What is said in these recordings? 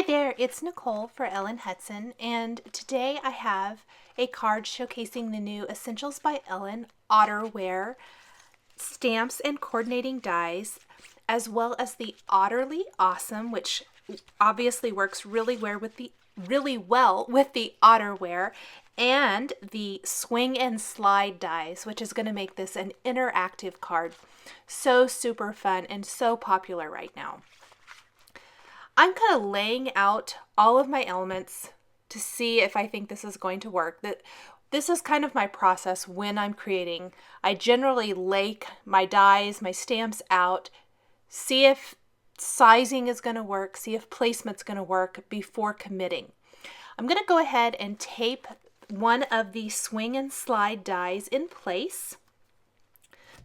Hi there, it's Nicole for Ellen Hutson, and today I have a card showcasing the new Essentials by Ellen Otterware stamps and coordinating dies, as well as the Otterly Awesome, which obviously works really well with the Otterware, and the Swing and Slide dies, which is going to make this an interactive card. So super fun and so popular right now. I'm kind of laying out all of my elements to see if I think this is going to work. This is kind of my process when I'm creating. I generally lay my dies, my stamps out, see if sizing is going to work, see if placement's going to work before committing. I'm going to go ahead and tape one of the Swing and Slide dies in place.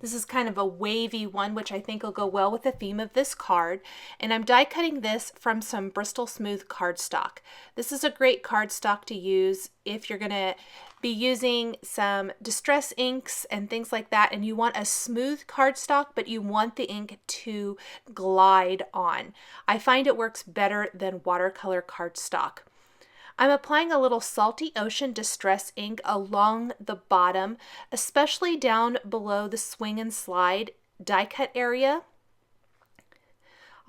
This is kind of a wavy one, which I think will go well with the theme of this card. And I'm die cutting this from some Bristol Smooth cardstock. This is a great cardstock to use if you're going to be using some distress inks and things like that, and you want a smooth cardstock, but you want the ink to glide on. I find it works better than watercolor cardstock. I'm applying a little Salty Ocean Distress ink along the bottom, especially down below the Swing and Slide die cut area.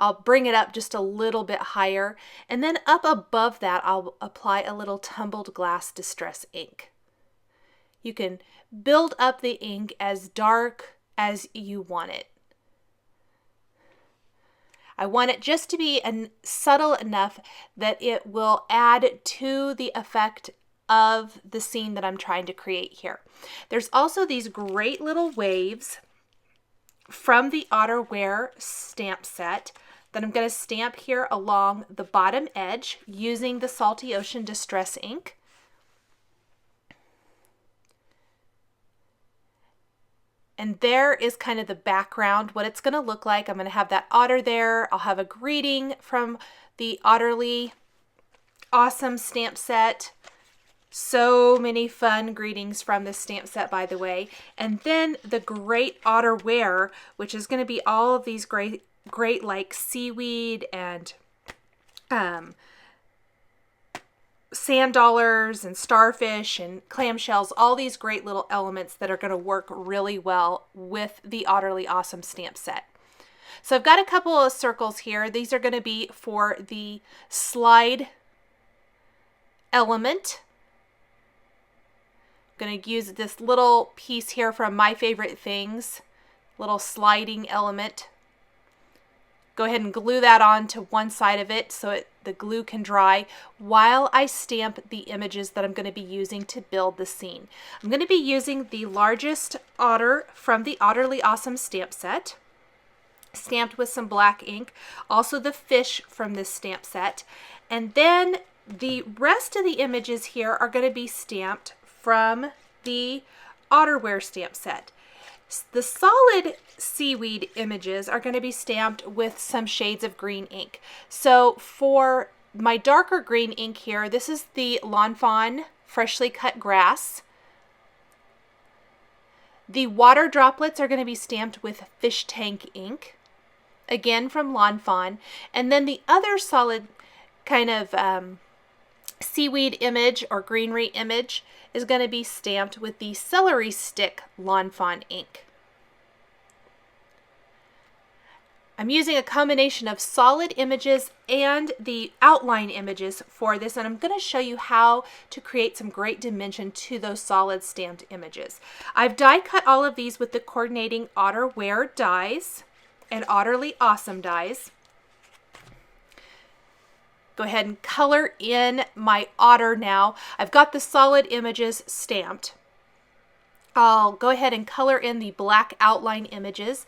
I'll bring it up just a little bit higher, and then up above that I'll apply a little Tumbled Glass Distress ink. You can build up the ink as dark as you want it. I want it just to be subtle enough that it will add to the effect of the scene that I'm trying to create here. There's also these great little waves from the Otterware stamp set that I'm going to stamp here along the bottom edge using the Salty Ocean Distress ink. And there is kind of the background, what it's going to look like. I'm going to have that otter there. I'll have a greeting from the Otterly Awesome stamp set. So many fun greetings from this stamp set, by the way. And then the great Otterware, which is going to be all of these great like seaweed and sand dollars and starfish and clamshells, all these great little elements that are going to work really well with the Otterly Awesome stamp set. So I've got a couple of circles here. These are going to be for the slide element. I'm going to use this little piece here from My Favorite Things, little sliding element. Go ahead and glue that on to one side of it so the glue can dry while I stamp the images that I'm going to be using to build the scene. I'm going to be using the largest otter from the Otterly Awesome stamp set, stamped with some black ink, also the fish from this stamp set, and then the rest of the images here are going to be stamped from the Otterware stamp set. The solid seaweed images are going to be stamped with some shades of green ink. So for my darker green ink here, this is the Lawn Fawn Freshly Cut Grass. The water droplets are going to be stamped with fish tank ink, again from Lawn Fawn. And then the other solid kind of seaweed image or greenery image is going to be stamped with the Celery Stick Lawn Fawn ink. I'm using a combination of solid images and the outline images for this, and I'm going to show you how to create some great dimension to those solid stamped images. I've die cut all of these with the coordinating Otterware dies and Otterly Awesome dies. Go ahead and color in my otter now. I've got the solid images stamped. I'll go ahead and color in the black outline images.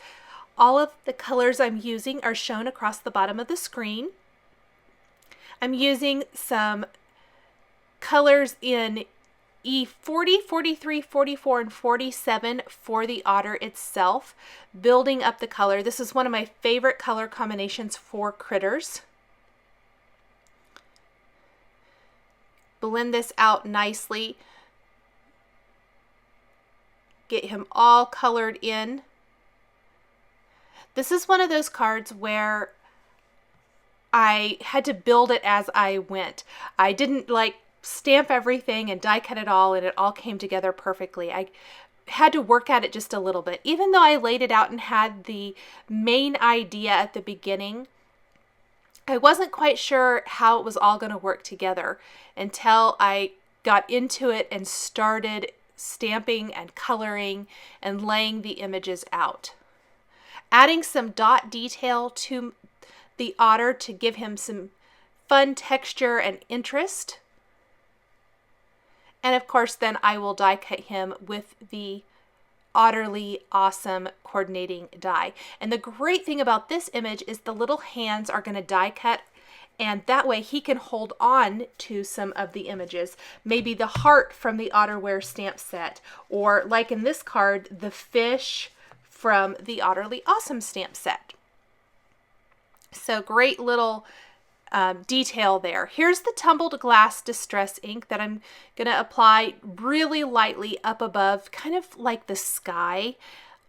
All of the colors I'm using are shown across the bottom of the screen. I'm using some colors in E40, 43, 44, and 47 for the otter itself, building up the color. This is one of my favorite color combinations for critters. Blend this out nicely. Get him all colored in. This is one of those cards where I had to build it as I went. I didn't like stamp everything and die cut it all and it all came together perfectly. I had to work at it just a little bit. Even though I laid it out and had the main idea at the beginning, I wasn't quite sure how it was all going to work together until I got into it and started stamping and coloring and laying the images out. Adding some dot detail to the otter to give him some fun texture and interest. And of course, then I will die cut him with the Otterly Awesome coordinating die. And the great thing about this image is the little hands are going to die cut, and that way he can hold on to some of the images. Maybe the heart from the Otterware stamp set, or like in this card, the fish from the Otterly Awesome stamp set. So great little detail there. Here's the tumbled glass distress ink that I'm going to apply really lightly up above, kind of like the sky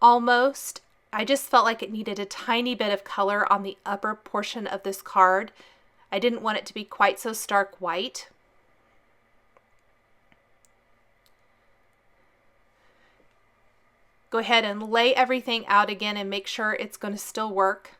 almost. I just felt like it needed a tiny bit of color on the upper portion of this card. I didn't want it to be quite so stark white. Go ahead and lay everything out again and make sure it's going to still work.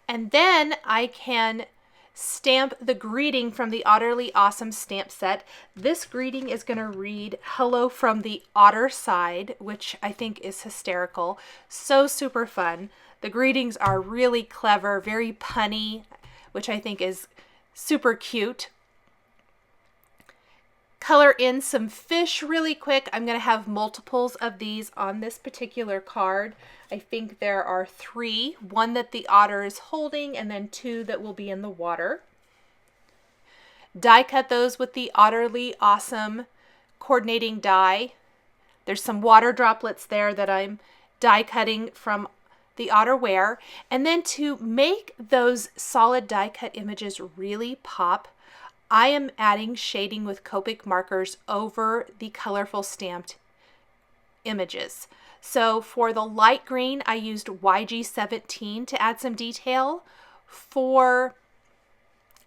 And then I can stamp the greeting from the Otterly Awesome stamp set. This greeting is going to read, "Hello from the Otter side," which I think is hysterical. So super fun. The greetings are really clever, very punny, which I think is super cute. Color in some fish really quick. I'm going to have multiples of these on this particular card. I think there are 3, one that the otter is holding and then 2 that will be in the water. Die cut those with the Otterly Awesome coordinating die. There's some water droplets there that I'm die cutting from the Otterware. And then to make those solid die cut images really pop, I am adding shading with Copic markers over the colorful stamped images. So for the light green, I used YG17 to add some detail. For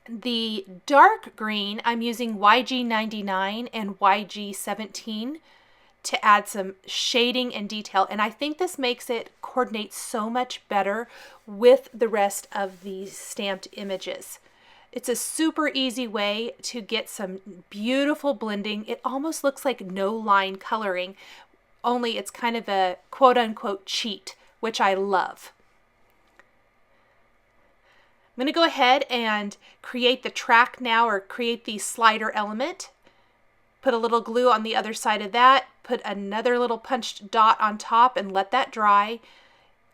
the dark green, I'm using YG99 and YG17 to add some shading and detail. And I think this makes it coordinate so much better with the rest of the stamped images. It's a super easy way to get some beautiful blending. It almost looks like no line coloring, only it's kind of a quote-unquote cheat, which I love. I'm going to go ahead and create the track now, or create the slider element. Put a little glue on the other side of that, put another little punched dot on top and let that dry.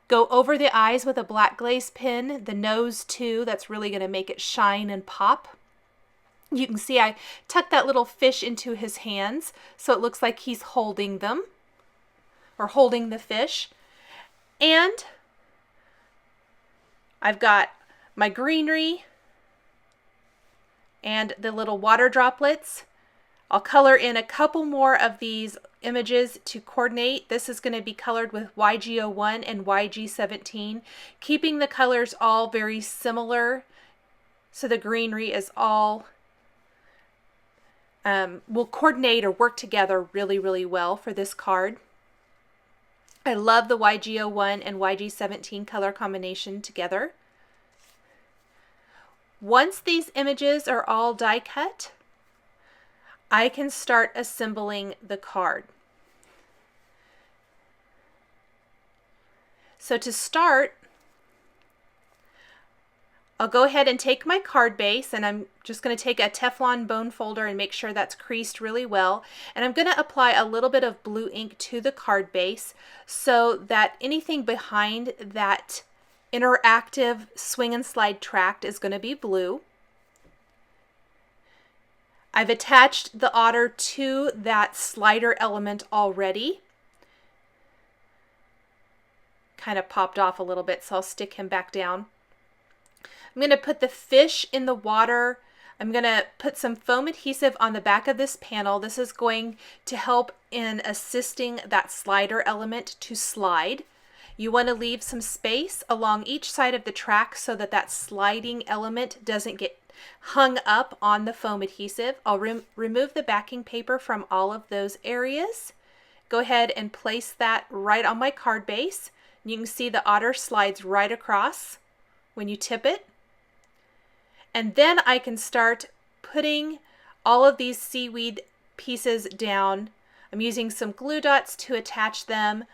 Go over the eyes with a black glaze pen, the nose too. That's really going to make it shine and pop. You can see I tucked that little fish into his hands, so it looks like he's holding them, or holding the fish. And I've got my greenery and the little water droplets. I'll color in a couple more of these images to coordinate. This is going to be colored with YG01 and YG17, keeping the colors all very similar, so the greenery is all will coordinate or work together really, really well for this card. I love the YG01 and YG17 color combination together. Once these images are all die cut, I can start assembling the card. So to start, I'll go ahead and take my card base, and I'm just going to take a Teflon bone folder and make sure that's creased really well. And I'm going to apply a little bit of blue ink to the card base so that anything behind that interactive swing and slide tract is going to be blue. I've attached the otter to that slider element already. Kind of popped off a little bit, so I'll stick him back down. I'm going to put the fish in the water. I'm going to put some foam adhesive on the back of this panel. This is going to help in assisting that slider element to slide. You want to leave some space along each side of the track so that that sliding element doesn't get hung up on the foam adhesive. I'll remove the backing paper from all of those areas. Go ahead and place that right on my card base. You can see the otter slides right across when you tip it. And then I can start putting all of these seaweed pieces down. I'm using some glue dots to attach them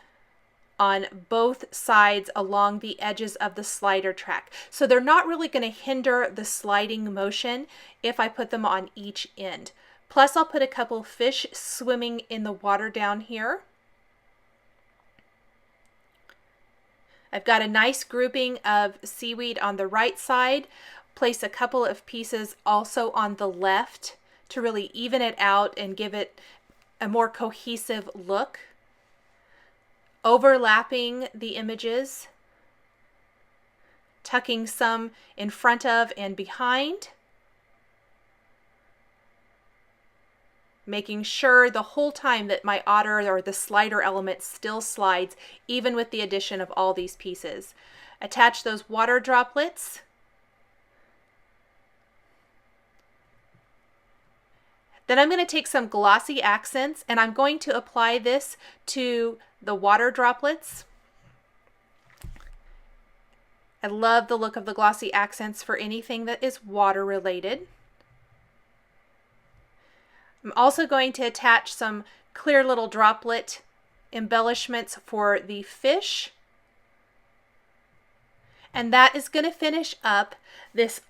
on both sides along the edges of the slider track. So they're not really going to hinder the sliding motion if I put them on each end. Plus I'll put a couple fish swimming in the water down here. I've got a nice grouping of seaweed on the right side. Place a couple of pieces also on the left to really even it out and give it a more cohesive look. Overlapping the images, tucking some in front of and behind, making sure the whole time that my otter or the slider element still slides, even with the addition of all these pieces. Attach those water droplets. Then I'm going to take some glossy accents and I'm going to apply this to the water droplets. I love the look of the glossy accents for anything that is water related. I'm also going to attach some clear little droplet embellishments for the fish. And that is going to finish up this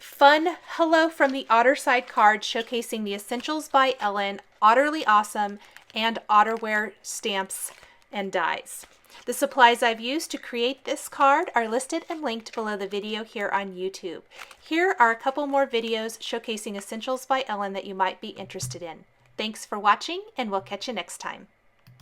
fun Hello from the Otter Side card showcasing the Essentials by Ellen, Otterly Awesome, and Otterware stamps and dies. The supplies I've used to create this card are listed and linked below the video here on YouTube. Here are a couple more videos showcasing Essentials by Ellen that you might be interested in. Thanks for watching, and we'll catch you next time.